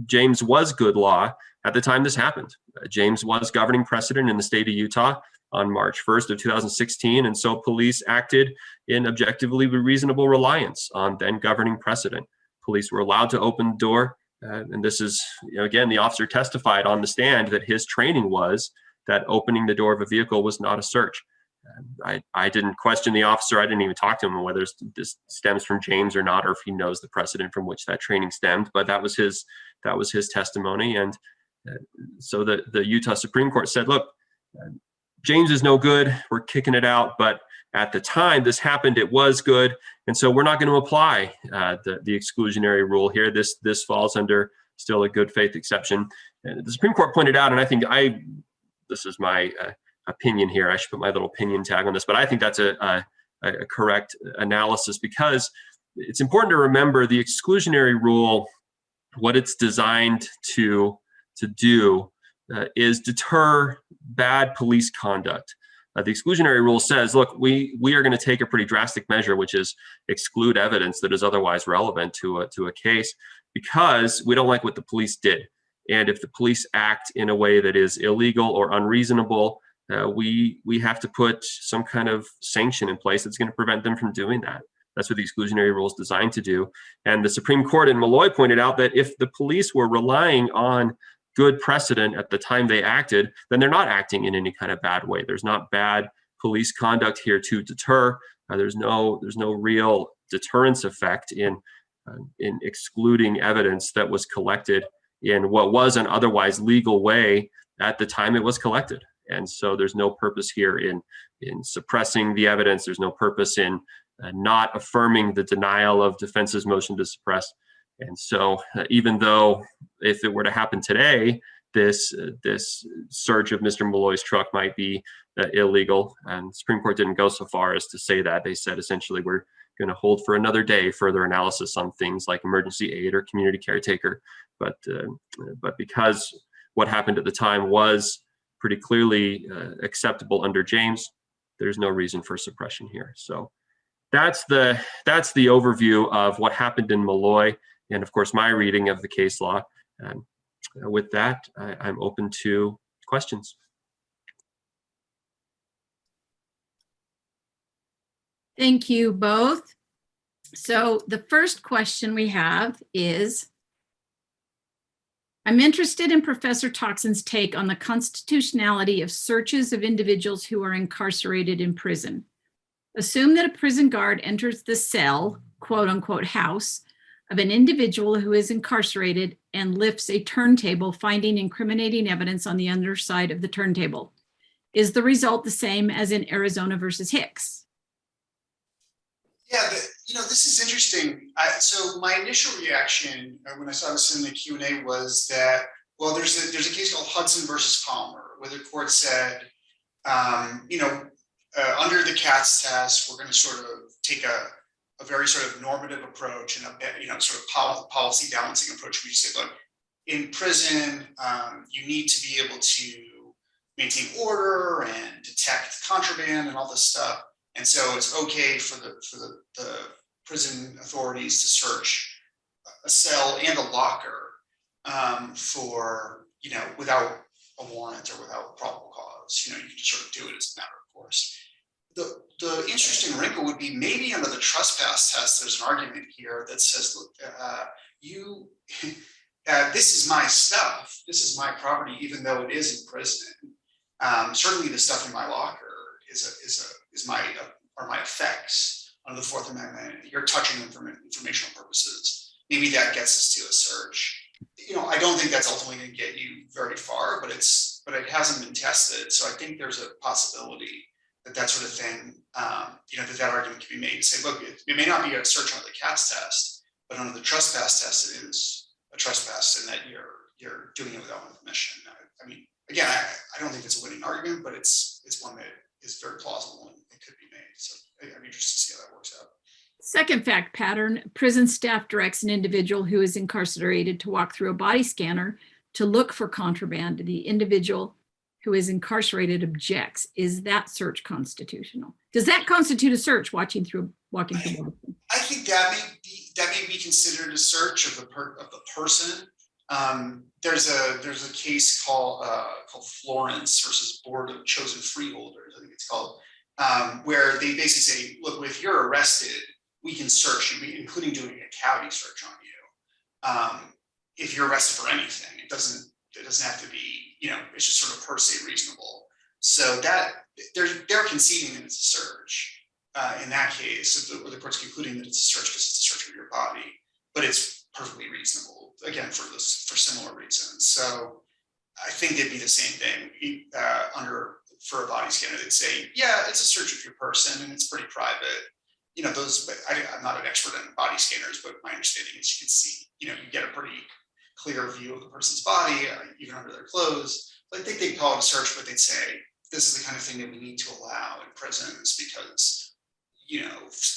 James was good law at the time this happened. James was governing precedent in the state of Utah on March 1st of 2016, and so police acted in objectively reasonable reliance on then governing precedent. Police were allowed to open the door, and this is, again, the officer testified on the stand that his training was that opening the door of a vehicle was not a search. I didn't question the officer. I didn't even talk to him on whether this stems from James or not, or if he knows the precedent from which that training stemmed. But that was his testimony, and so the Utah Supreme Court said, "Look, James is no good. We're kicking it out." But at the time this happened, it was good, and so we're not going to apply the exclusionary rule here. This falls under still a good faith exception. And the Supreme Court pointed out, and I think this is my opinion here. I should put my little opinion tag on this, but I think that's a correct analysis, because it's important to remember the exclusionary rule. What it's designed to do is deter bad police conduct. The exclusionary rule says, look, we are going to take a pretty drastic measure, which is exclude evidence that is otherwise relevant to a case. because we don't like what the police did. And if the police act in a way that is illegal or unreasonable, we have to put some kind of sanction in place that's going to prevent them from doing that. That's what the exclusionary rule is designed to do. And the Supreme Court in Malloy pointed out that if the police were relying on good precedent at the time they acted, then they're not acting in any kind of bad way. There's not bad police conduct here to deter. There's no real deterrence effect in excluding evidence that was collected in what was an otherwise legal way at the time it was collected. And so there's no purpose here in suppressing the evidence. There's no purpose in not affirming the denial of defense's motion to suppress. And so even though if it were to happen today, this search of Mr. Malloy's truck might be illegal, and the Supreme Court didn't go so far as to say that. They said essentially we're going to hold for another day further analysis on things like emergency aid or community caretaker. But because what happened at the time was pretty clearly acceptable under James, there's no reason for suppression here. So that's the overview of what happened in Malloy, and of course my reading of the case law. And with that, I'm open to questions. Thank you both. So the first question we have is, I'm interested in Professor Tokson's take on the constitutionality of searches of individuals who are incarcerated in prison. Assume that a prison guard enters the cell, quote unquote, house of an individual who is incarcerated and lifts a turntable, finding incriminating evidence on the underside of the turntable. Is the result the same as in Arizona versus Hicks? Yeah, this is interesting. So my initial reaction when I saw this in the Q&A was that, well, there's a case called Hudson versus Palmer, where the court said, under the Katz test, we're going to sort of take a very sort of normative approach and sort of policy balancing approach. We say, look, in prison, you need to be able to maintain order and detect contraband and all this stuff. And so it's okay for the prison authorities to search a cell and a locker for, without a warrant or without probable cause. You can just sort of do it as a matter of course. The interesting wrinkle would be maybe under the trespass test, there's an argument here that says, look, this is my stuff. This is my property, even though it is in prison. Certainly the stuff in my locker is my effects under the Fourth Amendment. You're touching them for informational purposes. Maybe that gets us to a search. I don't think that's ultimately going to get you very far, but it hasn't been tested. So I think there's a possibility that sort of thing, that argument can be made to say, look, it may not be a search under the Katz test, but under the trespass test, it is a trespass, and that you're doing it without my permission. I mean, again, I don't think it's a winning argument, but it's one that is very plausible and it could be made. So I'm interested to see how that works out. Second fact pattern, prison staff directs an individual who is incarcerated to walk through a body scanner to look for contraband. The individual who is incarcerated objects. Is that search constitutional? Does that constitute a search, walking through? I think that may be considered a search of the person. There's a case called Florence versus Board of Chosen Freeholders, I think it's called, where they basically say, look, if you're arrested, we can search you, including doing a cavity search on you. If you're arrested for anything, it doesn't have to be, it's just sort of per se reasonable. So that they're conceding that it's a search in that case, the court's concluding that it's a search because it's a search of your body, but it's perfectly reasonable, again, for similar reasons. So I think it'd be the same thing for a body scanner. They'd say, yeah, it's a search of your person and it's pretty private. I'm not an expert in body scanners, but my understanding is you can see, you get a pretty clear view of the person's body, even under their clothes. I think they'd call it a search, but they'd say, this is the kind of thing that we need to allow in prisons because,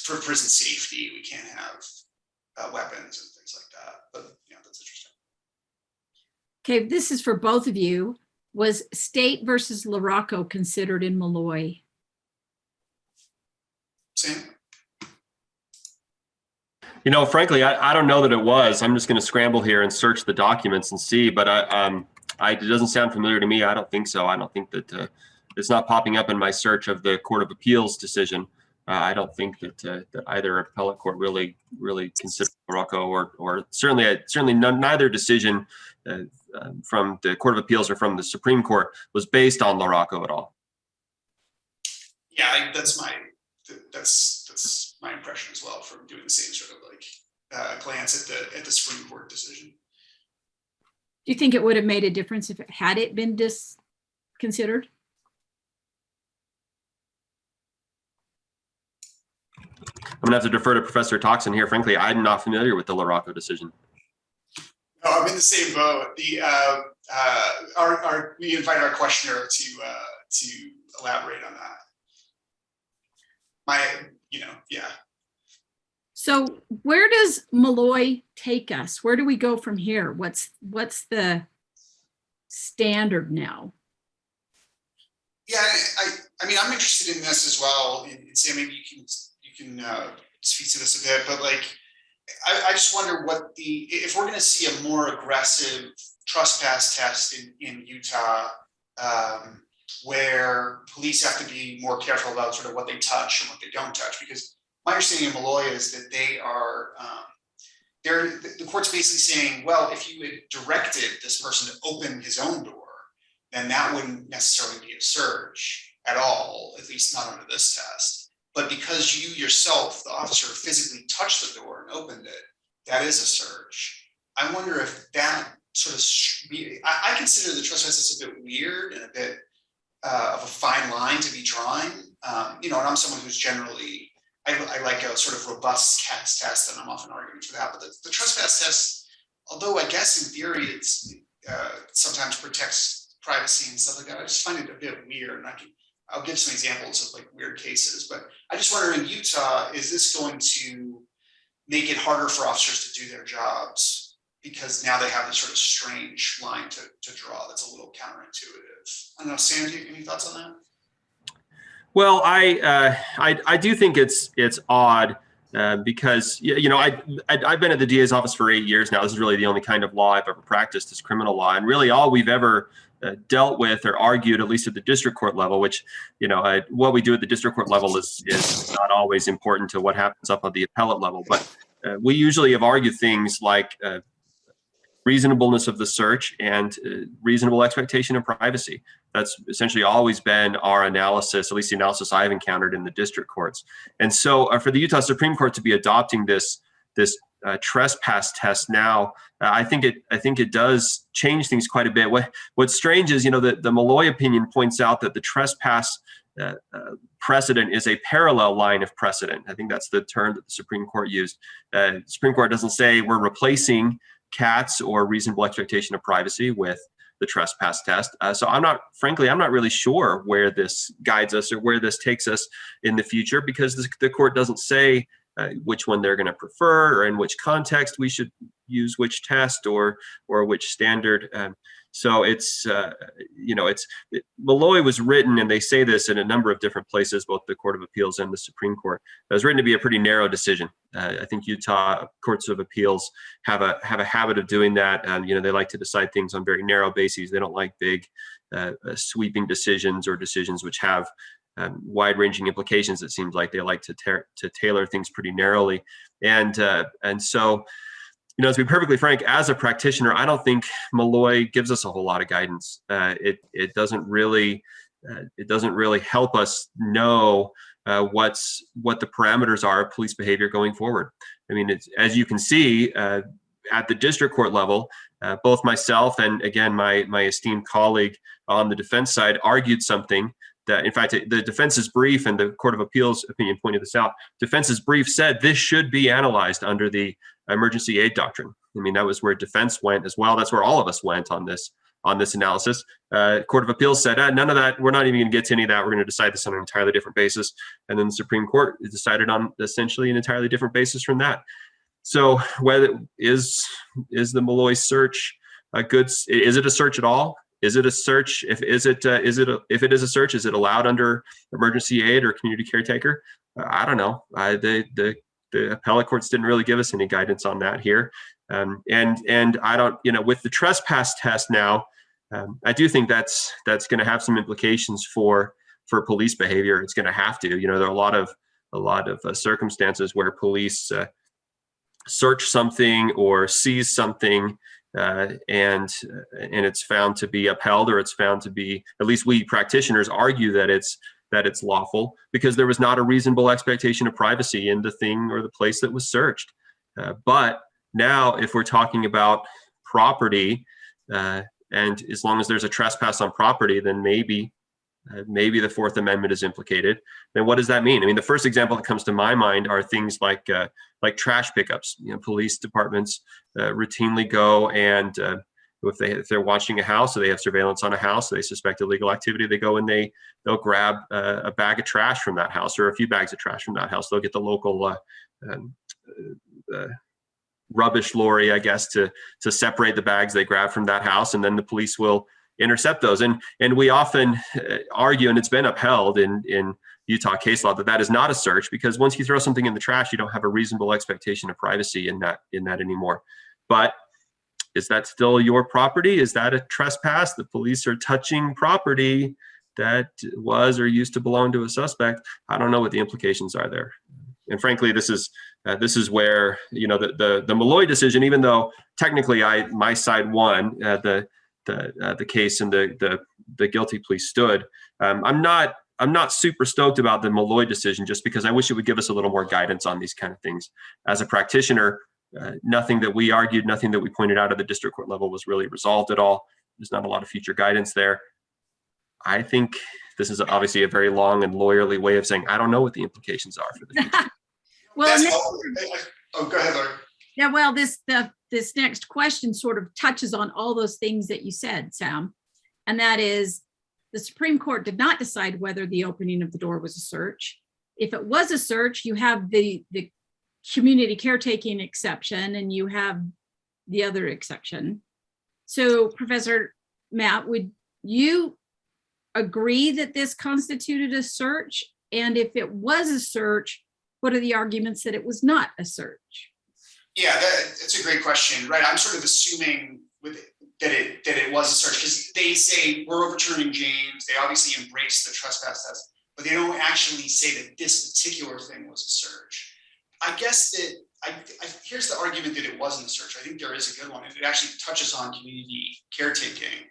for prison safety, we can't have weapons and things like that. But, that's interesting. Okay, this is for both of you. Was State versus LaRocco considered in Malloy? Sam? Frankly, I don't know that it was. I'm just going to scramble here and search the documents and see, but it doesn't sound familiar to me. I don't think so. I don't think that it's not popping up in my search of the Court of Appeals decision. I don't think that either appellate court really considered Morocco, or certainly neither decision from the Court of Appeals or from the Supreme Court was based on Morocco at all. Yeah, that's my impression as well from doing the same sort of glance at the Supreme Court decision. Do you think it would have made a difference if it had been considered? I'm gonna have to defer to Professor Tokson here. Frankly, I'm not familiar with the Morocco decision. No, I'm in the same boat. We invite our questioner to elaborate on that. Yeah. So where does Malloy take us? Where do we go from here? What's the standard now? Yeah, I mean, I'm interested in this as well. And Sam, maybe you can speak to this a bit, but I just wonder if we're going to see a more aggressive trespass test in Utah, where police have to be more careful about sort of what they touch and what they don't touch, because my understanding of Malloy is that they are, the court's basically saying, well, if you had directed this person to open his own door, then that wouldn't necessarily be a search at all, at least not under this test. But because you yourself, the officer, physically touched the door and opened it, that is a search. I wonder if that sort of, I consider the trespass a bit weird and a bit of a fine line to be drawing. And I'm someone who's generally, I like a sort of robust CATS test, and I'm often arguing for that. But the trespass test, although I guess in theory it's sometimes protects privacy and stuff like that, I just find it a bit weird. And I'll give some examples of weird cases, but I just wonder, in Utah, is this going to make it harder for officers to do their jobs because now they have this sort of strange line to draw that's a little counterintuitive? I don't know, Sam, do you have any thoughts on that? Well, I do think it's odd because I've been at the DA's office for 8 years now. This is really the only kind of law I've ever practiced is criminal law, and really all we've ever dealt with or argued, at least at the district court level, which what we do at the district court level is not always important to what happens up on the appellate level. But we usually have argued things like reasonableness of the search and reasonable expectation of privacy. That's essentially always been our analysis, at least the analysis I've encountered in the district courts. And so for the Utah Supreme Court to be adopting this trespass test now, I think it does change things quite a bit. What's strange is, the Malloy opinion points out that the trespass precedent is a parallel line of precedent. I think that's the term that the Supreme Court used. Supreme Court doesn't say we're replacing CATS or reasonable expectation of privacy with the trespass test. So I'm not really sure where this guides us or where this takes us in the future, because the court doesn't say which one they're going to prefer or in which context we should use which test or which standard. So Malloy was written, and they say this in a number of different places, both the Court of Appeals and the Supreme Court. It was written to be a pretty narrow decision. I think Utah courts of appeals have a habit of doing that. They like to decide things on very narrow bases. They don't like big sweeping decisions or decisions which have wide-ranging implications. It seems like they like to tailor things pretty narrowly, and so. To be perfectly frank, as a practitioner, I don't think Malloy gives us a whole lot of guidance. It doesn't really help us know what the parameters are of police behavior going forward. I mean, as you can see at the district court level, both myself and again my esteemed colleague on the defense side argued something that, in fact, the defense's brief, and the Court of Appeals opinion pointed this out, defense's brief said this should be analyzed under the emergency aid doctrine. I mean, that was where defense went as well. That's where all of us went on this analysis. Court of Appeals said, none of that, we're not even going to get to any of that. We're going to decide this on an entirely different basis. And then the Supreme Court decided on essentially an entirely different basis from that. So whether is the Malloy search a good, is it a search at all? Is it a search? If it is a search, is it allowed under emergency aid or community caretaker? I don't know. The the appellate courts didn't really give us any guidance on that here. And I don't, with the trespass test now, I do think that's going to have some implications for police behavior. It's going to have to. There are a lot of circumstances where police search something or seize something, and it's found to be upheld, or it's found to be, at least we practitioners argue that it's lawful because there was not a reasonable expectation of privacy in the thing or the place that was searched. But now, if we're talking about property, and as long as there's a trespass on property, then maybe the Fourth Amendment is implicated. Then what does that mean? I mean, the first example that comes to my mind are things like trash pickups. Police departments routinely go and if they're watching a house, or they have surveillance on a house, they suspect illegal activity, they go and they'll grab a bag of trash from that house, or a few bags of trash from that house. They'll get the local rubbish lorry, I guess, to separate the bags they grab from that house, and then the police will intercept those. And we often argue, and it's been upheld in Utah case law, that is not a search, because once you throw something in the trash, you don't have a reasonable expectation of privacy in that anymore. But is that still your property? Is that a trespass? The police are touching property that was or used to belong to a suspect. I don't know what the implications are there. And frankly, this is where the Malloy decision, even though technically my side won the case and the guilty plea stood, I'm not super stoked about the Malloy decision, just because I wish it would give us a little more guidance on these kind of things. As a practitioner, nothing that we argued, nothing that we pointed out at the district court level was really resolved at all. There's not a lot of future guidance there. I think this is obviously a very long and lawyerly way of saying I don't know what the implications are for the future. Well, go ahead, Laura. Yeah, well, this next question sort of touches on all those things that you said, Sam, and that is, the Supreme Court did not decide whether the opening of the door was a search. If it was a search, you have the community caretaking exception, and you have the other exception. So, Professor Matt, would you agree that this constituted a search? And if it was a search, what are the arguments that it was not a search? Yeah, that's a great question, right? I'm sort of assuming that it was a search, because they say we're overturning James. They obviously embrace the trespass test, but they don't actually say that this particular thing was a search. I guess that here's the argument that it wasn't a search. I think there is a good one. If it actually touches on community caretaking,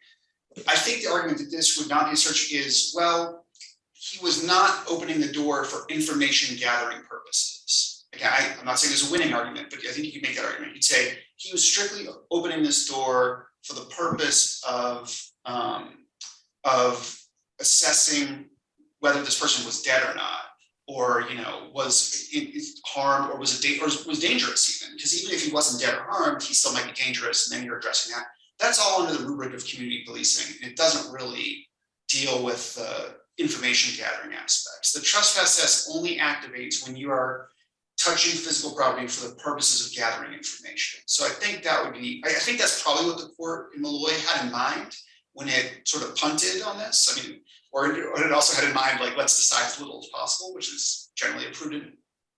I think the argument that this would not be a search is, well, he was not opening the door for information gathering purposes. Again, I'm not saying there's a winning argument, but I think you could make that argument. You'd say he was strictly opening this door for the purpose of assessing whether this person was dead or not, or was harmed, or was dangerous even. Because even if he wasn't dead or harmed, he still might be dangerous, and then you're addressing that. That's all under the rubric of community policing. It doesn't really deal with the information gathering aspects. The trespass test only activates when you are touching physical property for the purposes of gathering information. So I think that's probably what the court in Malloy had in mind when it sort of punted on this. I mean, or it also had in mind, like, let's decide as little as possible, which is generally a prudent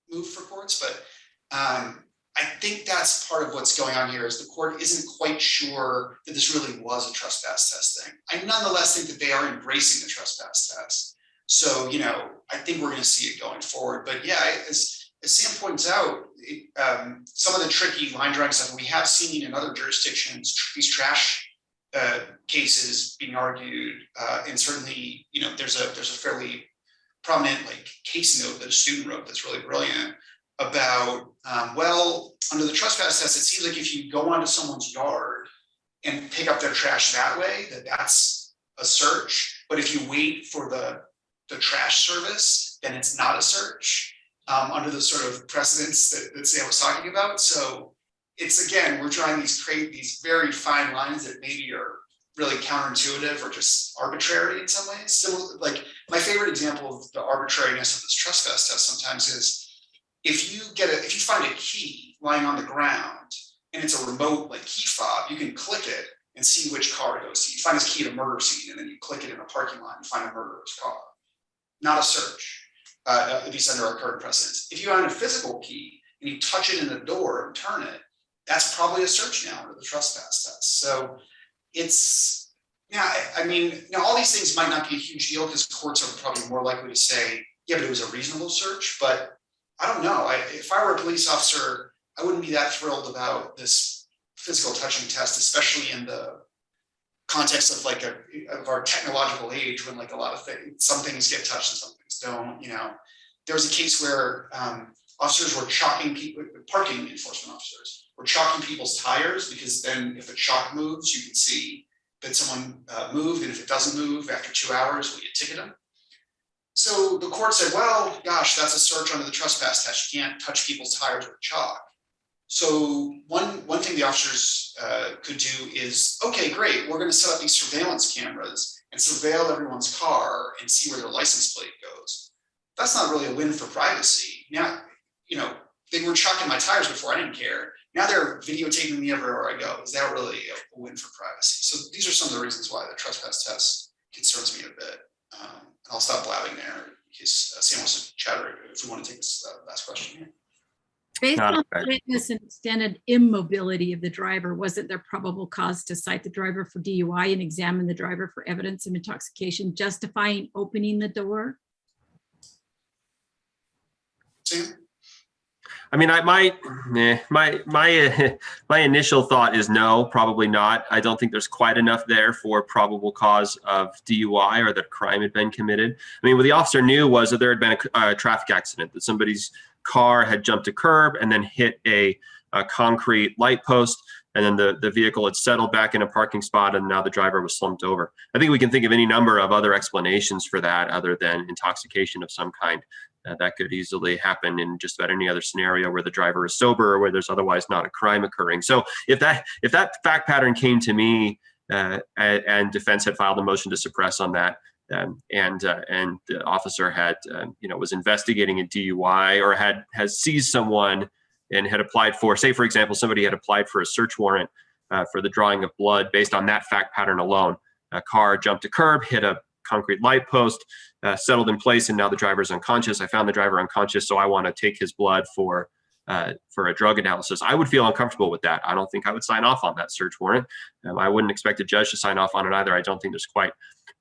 move for courts. But I think that's part of what's going on here, is the court isn't quite sure that this really was a trespass test thing. I nonetheless think that they are embracing the trespass test. So, I think we're going to see it going forward. But yeah, as Sam points out, some of the tricky line drawing stuff we have seen in other jurisdictions, these trash cases being argued, and certainly, there's a fairly prominent case note that a student wrote that's really brilliant about, under the trespass test, it seems like if you go onto someone's yard and pick up their trash that way, that's a search. But if you wait for the trash service, then it's not a search, under the sort of precedents that Sam was talking about. So it's, again, we're trying create these very fine lines that maybe are really counterintuitive or just arbitrary in some ways. So, my favorite example of the arbitrariness of this trespass test sometimes is, if you find a key lying on the ground and it's a remote key fob, you can click it and see which car it goes to. You find this key at a murder scene, and then you click it in a parking lot and find a murderer's car. Not a search, at least under our current precedents. If you find a physical key and you touch it in the door and turn it, that's probably a search now under the trespass test. So it's, yeah, I mean, now all these things might not be a huge deal because courts are probably more likely to say, yeah, but it was a reasonable search. But I don't know. If I were a police officer, I wouldn't be that thrilled about this physical touching test, especially in the context of like of our technological age, when like a lot of things, some things get touched and some things don't. You know, there was a case where officers were chalking people, parking enforcement officers were chalking people's tires, because then if the chalk moves, you can see that someone moved, and if it doesn't move after 2 hours, will you ticket them? So the court said, well, gosh, that's a search under the trespass test. You can't touch people's tires with chalk. So one thing the officers could do is, okay, great, we're going to set up these surveillance cameras and surveil everyone's car and see where their license plate goes. That's not really a win for privacy. Now, you know, they were chalking my tires before, I didn't care. Now they're videotaping me everywhere I go. Is that really a win for privacy? So these are some of the reasons why the trespass test concerns me a bit. I'll stop blabbing there in case Sam wants to chatter if we want to take this last question here. Based on the witness and extended immobility of the driver, wasn't there probable cause to cite the driver for DUI and examine the driver for evidence of intoxication, justifying opening the door? Sam? I mean, my initial thought is no, probably not. I don't think there's quite enough there for probable cause of DUI or that a crime had been committed. I mean, what the officer knew was that there had been a traffic accident, that somebody's car had jumped a curb and then hit a concrete light post, and then the vehicle had settled back in a parking spot, and now the driver was slumped over. I think we can think of any number of other explanations for that other than intoxication of some kind. That could easily happen in just about any other scenario where the driver is sober or where there's otherwise not a crime occurring. So if that fact pattern came to me and defense had filed a motion to suppress on that, and the officer had was investigating a DUI or has seized someone and had applied for, say for example, somebody had applied for a search warrant for the drawing of blood based on that fact pattern alone. A car jumped a curb, hit a concrete light post, settled in place, and now the driver's unconscious. I found the driver unconscious, so I want to take his blood for a drug analysis. I would feel uncomfortable with that. I don't think I would sign off on that search warrant. I wouldn't expect a judge to sign off on it either. I don't think there's quite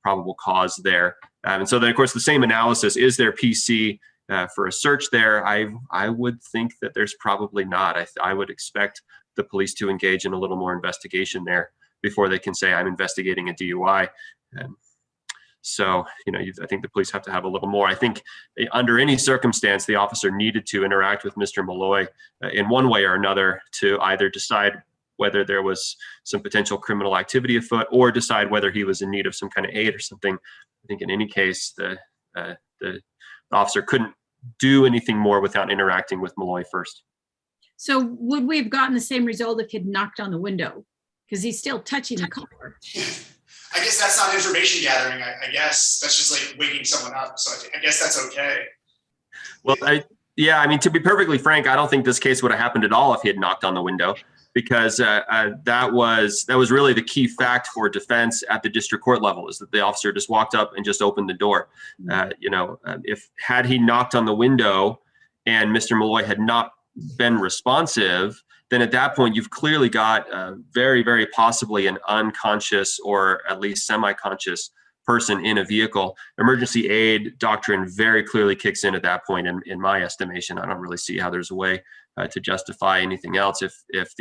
probable cause there. And so then, of course, the same analysis, is there PC for a search there? I would think that there's probably not. I would expect the police to engage in a little more investigation there before they can say, I'm investigating a DUI. So, I think the police have to have a little more. I think under any circumstance, the officer needed to interact with Mr. Malloy in one way or another to either decide whether there was some potential criminal activity afoot or decide whether he was in need of some kind of aid or something. I think in any case, the officer couldn't do anything more without interacting with Malloy first. So would we have gotten the same result if he'd knocked on the window? Because he's still touching the car. I guess that's not information gathering. I guess that's just like waking someone up. So I guess that's okay. Well, to be perfectly frank, I don't think this case would have happened at all if he had knocked on the window, because that was really the key fact for defense at the district court level, is that the officer just walked up and just opened the door. If had he knocked on the window and Mr. Malloy had not been responsive, then at that point, you've clearly got very, very possibly an unconscious or at least semi-conscious person in a vehicle. Emergency aid doctrine very clearly kicks in at that point, in my estimation. I don't really see how there's a way to justify anything else. If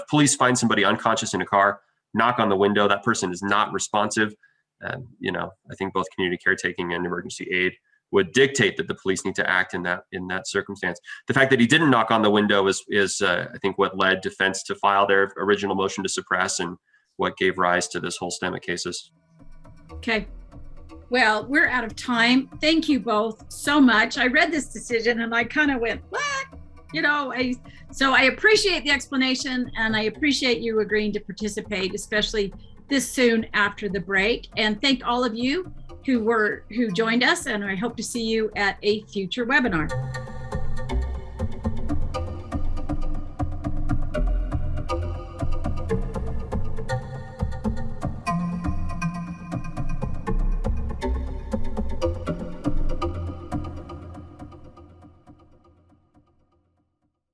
police find somebody unconscious in a car, knock on the window, that person is not responsive. I think both community caretaking and emergency aid would dictate that the police need to act in that circumstance. The fact that he didn't knock on the window is I think what led defense to file their original motion to suppress and what gave rise to this whole stem of cases. Okay. Well, we're out of time. Thank you both so much. I read this decision and I kind of went, what? So I appreciate the explanation, and I appreciate you agreeing to participate, especially this soon after the break. And thank all of you who joined us, and I hope to see you at a future webinar.